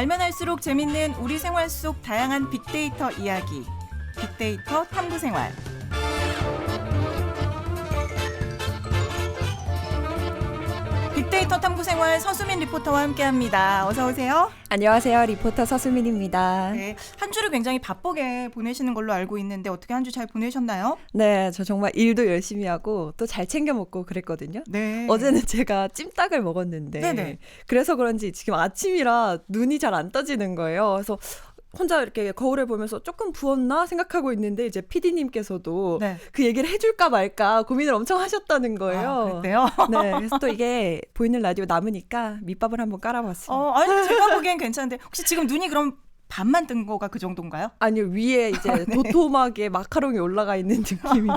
알면 할수록 재밌는 우리 생활 속 다양한 빅데이터 이야기. 빅데이터 탐구생활. 빅데이터 탐구생활 서수민 리포터와 함께합니다. 어서 오세요. 안녕하세요. 리포터 서수민입니다. 네, 한 주를 굉장히 바쁘게 보내시는 걸로 알고 있는데 어떻게 한 주 잘 보내셨나요? 네, 저 정말 일도 열심히 하고 또 잘 챙겨 먹고 그랬거든요. 네. 어제는 제가 찜닭을 먹었는데 네네. 그래서 그런지 지금 아침이라 눈이 잘 안 떠지는 거예요. 그래서 혼자 이렇게 거울을 보면서 조금 부었나 생각하고 있는데 이제 PD님께서도 네. 그 얘기를 해줄까 말까 고민을 엄청 하셨다는 거예요. 아, 그랬대요? 네, 그래서 또 이게 보이는 라디오 남으니까 밑밥을 한번 깔아봤어요. 아니 제가 보기엔 괜찮은데 혹시 지금 눈이 그럼 반만 뜬 거가 그 정도인가요? 아니요, 위에 이제 네. 도톰하게 마카롱이 올라가 있는 느낌이.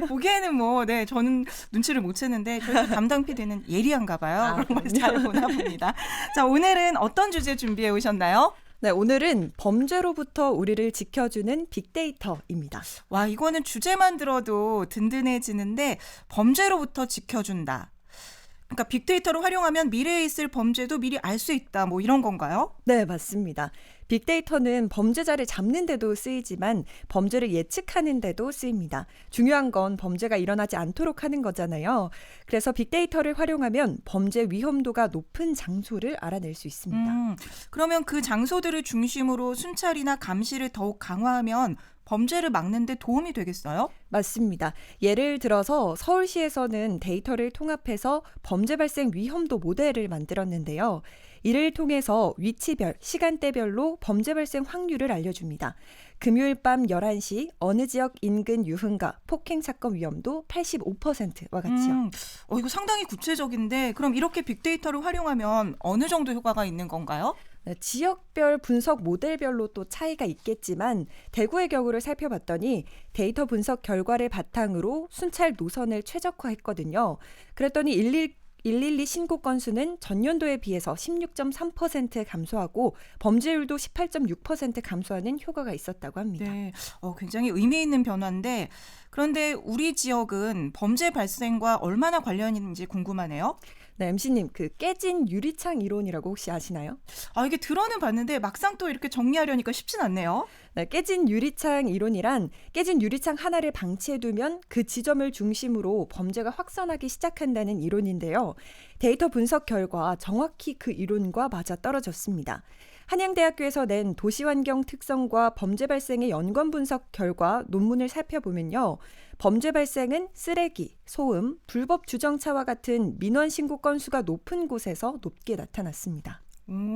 보기에는 뭐, 네, 저는 눈치를 못 채는데 저희 담당 PD는 예리한가 봐요. 그런 걸 잘 보나 봅니다. 자, 오늘은 어떤 주제 준비해 오셨나요? 네, 오늘은 범죄로부터 우리를 지켜주는 빅데이터입니다. 와, 이거는 주제만 들어도 든든해지는데 범죄로부터 지켜준다. 그러니까 빅데이터를 활용하면 미래에 있을 범죄도 미리 알 수 있다. 뭐 이런 건가요? 네, 맞습니다. 빅데이터는 범죄자를 잡는 데도 쓰이지만 범죄를 예측하는 데도 쓰입니다. 중요한 건 범죄가 일어나지 않도록 하는 거잖아요. 그래서 빅데이터를 활용하면 범죄 위험도가 높은 장소를 알아낼 수 있습니다. 그러면 그 장소들을 중심으로 순찰이나 감시를 더욱 강화하면 범죄를 막는 데 도움이 되겠어요? 맞습니다. 예를 들어서 서울시에서는 데이터를 통합해서 범죄 발생 위험도 모델을 만들었는데요. 이를 통해서 위치별, 시간대별로 범죄 발생 확률을 알려줍니다. 금요일 밤 11시 어느 지역 인근 유흥가, 폭행 사건 위험도 85%와 같이요. 이거 상당히 구체적인데 그럼 이렇게 빅데이터를 활용하면 어느 정도 효과가 있는 건가요? 네, 지역별 분석 모델별로 또 차이가 있겠지만 대구의 경우를 살펴봤더니 데이터 분석 결과를 바탕으로 순찰 노선을 최적화했거든요. 그랬더니 112 신고 건수는 전년도에 비해서 16.3% 감소하고 범죄율도 18.6% 감소하는 효과가 있었다고 합니다. 네, 굉장히 의미 있는 변화인데 그런데 우리 지역은 범죄 발생과 얼마나 관련이 있는지 궁금하네요. 네, MC님, 그 깨진 유리창 이론이라고 혹시 아시나요? 이게 들어는 봤는데 막상 또 이렇게 정리하려니까 쉽진 않네요. 네, 깨진 유리창 이론이란 깨진 유리창 하나를 방치해두면 그 지점을 중심으로 범죄가 확산하기 시작한다는 이론인데요. 데이터 분석 결과 정확히 그 이론과 맞아떨어졌습니다. 한양대학교에서 낸 도시환경 특성과 범죄 발생의 연관 분석 결과 논문을 살펴보면요. 범죄 발생은 쓰레기, 소음, 불법 주정차와 같은 민원 신고 건수가 높은 곳에서 높게 나타났습니다.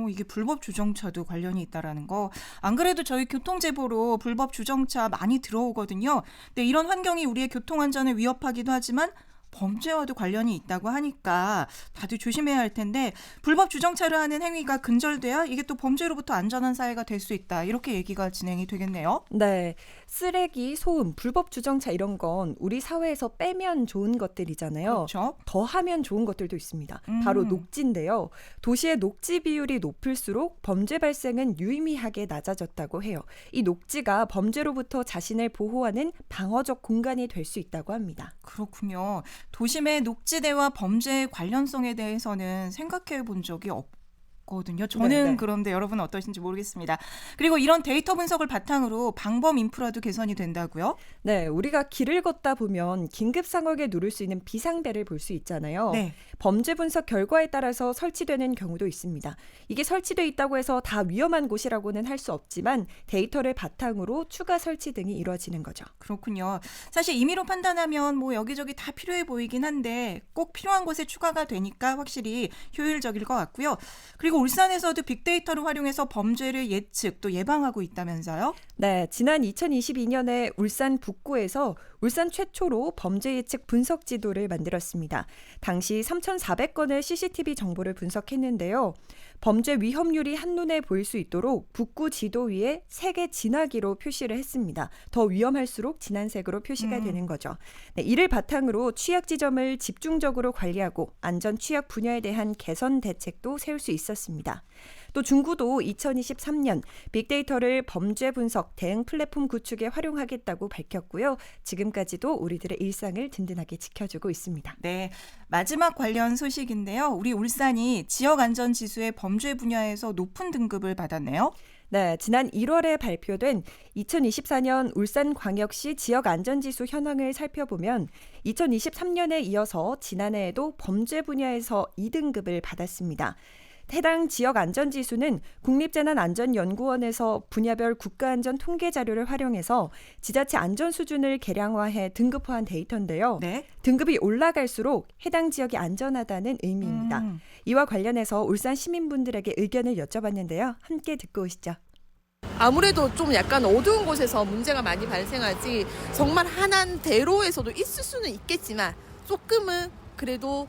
이게 불법 주정차도 관련이 있다라는 거. 안 그래도 저희 교통제보로 불법 주정차 많이 들어오거든요. 근데 이런 환경이 우리의 교통안전을 위협하기도 하지만 범죄와도 관련이 있다고 하니까 다들 조심해야 할 텐데 불법 주정차를 하는 행위가 근절돼야 이게 또 범죄로부터 안전한 사회가 될 수 있다. 이렇게 얘기가 진행이 되겠네요. 네, 쓰레기, 소음, 불법 주정차 이런 건 우리 사회에서 빼면 좋은 것들이잖아요. 그렇죠. 더 하면 좋은 것들도 있습니다. 바로 녹지인데요. 도시의 녹지 비율이 높을수록 범죄 발생은 유의미하게 낮아졌다고 해요. 이 녹지가 범죄로부터 자신을 보호하는 방어적 공간이 될 수 있다고 합니다. 그렇군요. 도심의 녹지대와 범죄의 관련성에 대해서는 생각해 본 적이 없거든요. 저는 네네. 그런데 여러분은 어떠신지 모르겠습니다. 그리고 이런 데이터 분석을 바탕으로 방범 인프라도 개선이 된다고요? 네, 우리가 길을 걷다 보면 긴급 상황에 누를 수 있는 비상벨을 볼 수 있잖아요. 네. 범죄 분석 결과에 따라서 설치되는 경우도 있습니다. 이게 설치돼 있다고 해서 다 위험한 곳이라고는 할 수 없지만 데이터를 바탕으로 추가 설치 등이 이루어지는 거죠. 그렇군요. 사실 임의로 판단하면 뭐 여기저기 다 필요해 보이긴 한데 꼭 필요한 곳에 추가가 되니까 확실히 효율적일 것 같고요. 그리고 울산에서도 빅데이터를 활용해서 범죄를 예측 또 예방하고 있다면서요? 네, 지난 2022년에 울산 북구에서 울산 최초로 범죄 예측 분석 지도를 만들었습니다. 당시 3,400건의 CCTV 정보를 분석했는데요. 범죄 위험률이 한눈에 보일 수 있도록 북구 지도 위에 색의 진하기로 표시를 했습니다. 더 위험할수록 진한 색으로 표시가 되는 거죠. 네, 이를 바탕으로 취약 지점을 집중적으로 관리하고 안전 취약 분야에 대한 개선 대책도 세울 수 있었습니다. 또 중구도 2023년 빅데이터를 범죄 분석 대응 플랫폼 구축에 활용하겠다고 밝혔고요. 지금까지도 우리들의 일상을 든든하게 지켜주고 있습니다. 네, 마지막 관련 소식인데요. 우리 울산이 지역 안전 지수의 범죄 분야에서 높은 등급을 받았네요. 네, 지난 1월에 발표된 2024년 울산광역시 지역안전지수 현황을 살펴보면 2023년에 이어서 지난해에도 범죄 분야에서 2등급을 받았습니다. 해당 지역안전지수는 국립재난안전연구원에서 분야별 국가안전 통계 자료를 활용해서 지자체 안전 수준을 개량화해 등급화한 데이터인데요. 네. 등급이 올라갈수록 해당 지역이 안전하다는 의미입니다. 이와 관련해서 울산 시민분들에게 의견을 여쭤봤는데요. 함께 듣고 오시죠. 아무래도 좀 약간 어두운 곳에서 문제가 많이 발생하지 정말 한한 대로에서도 있을 수는 있겠지만 조금은 그래도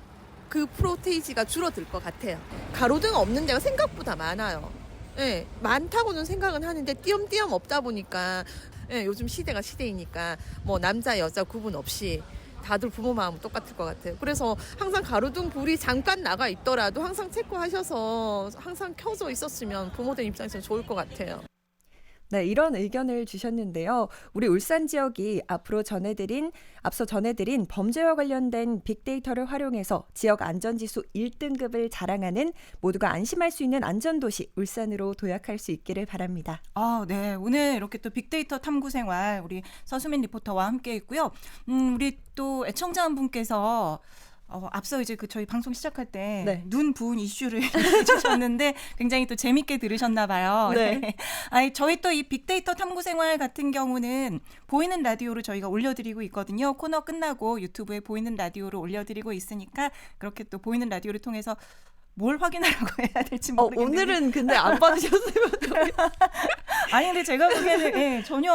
그 프로테이지가 줄어들 것 같아요. 가로등 없는 데가 생각보다 많아요. 예, 많다고는 생각은 하는데 띄엄띄엄 없다 보니까 요즘 시대가 시대이니까 뭐 남자 여자 구분 없이 다들 부모 마음은 똑같을 것 같아요. 그래서 항상 가로등 불이 잠깐 나가 있더라도 항상 체크하셔서 항상 켜져 있었으면 부모들 입장에서는 좋을 것 같아요. 네, 이런 의견을 주셨는데요. 우리 울산 지역이 앞서 전해드린 범죄와 관련된 빅데이터를 활용해서 지역 안전지수 1등급을 자랑하는 모두가 안심할 수 있는 안전도시 울산으로 도약할 수 있기를 바랍니다. 네. 오늘 이렇게 또 빅데이터 탐구 생활 우리 서수민 리포터와 함께 했고요. 우리 또 애청자 한 분께서 앞서 이제 저희 방송 시작할 때 네. 눈 부은 이슈를 해주셨는데 굉장히 또 재밌게 들으셨나 봐요. 네. 아니, 저희 또 이 빅데이터 탐구 생활 같은 경우는 보이는 라디오로 저희가 올려드리고 있거든요. 코너 끝나고 유튜브에 보이는 라디오로 올려드리고 있으니까 그렇게 또 보이는 라디오를 통해서 뭘 확인하라고 해야 될지 모르겠는데. 오늘은 근데 안 받으셨으면 아니 근데 제가 보기에는 전혀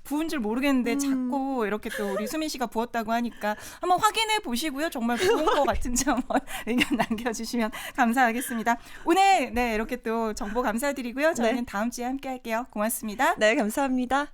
부은 줄 모르겠는데 자꾸 이렇게 또 우리 수민 씨가 부었다고 하니까 한번 확인해 보시고요. 정말 부은 것 같은지 한번 의견 남겨주시면 감사하겠습니다. 오늘 이렇게 또 정보 감사드리고요. 저희는 다음 주에 함께 할게요. 고맙습니다. 네, 감사합니다.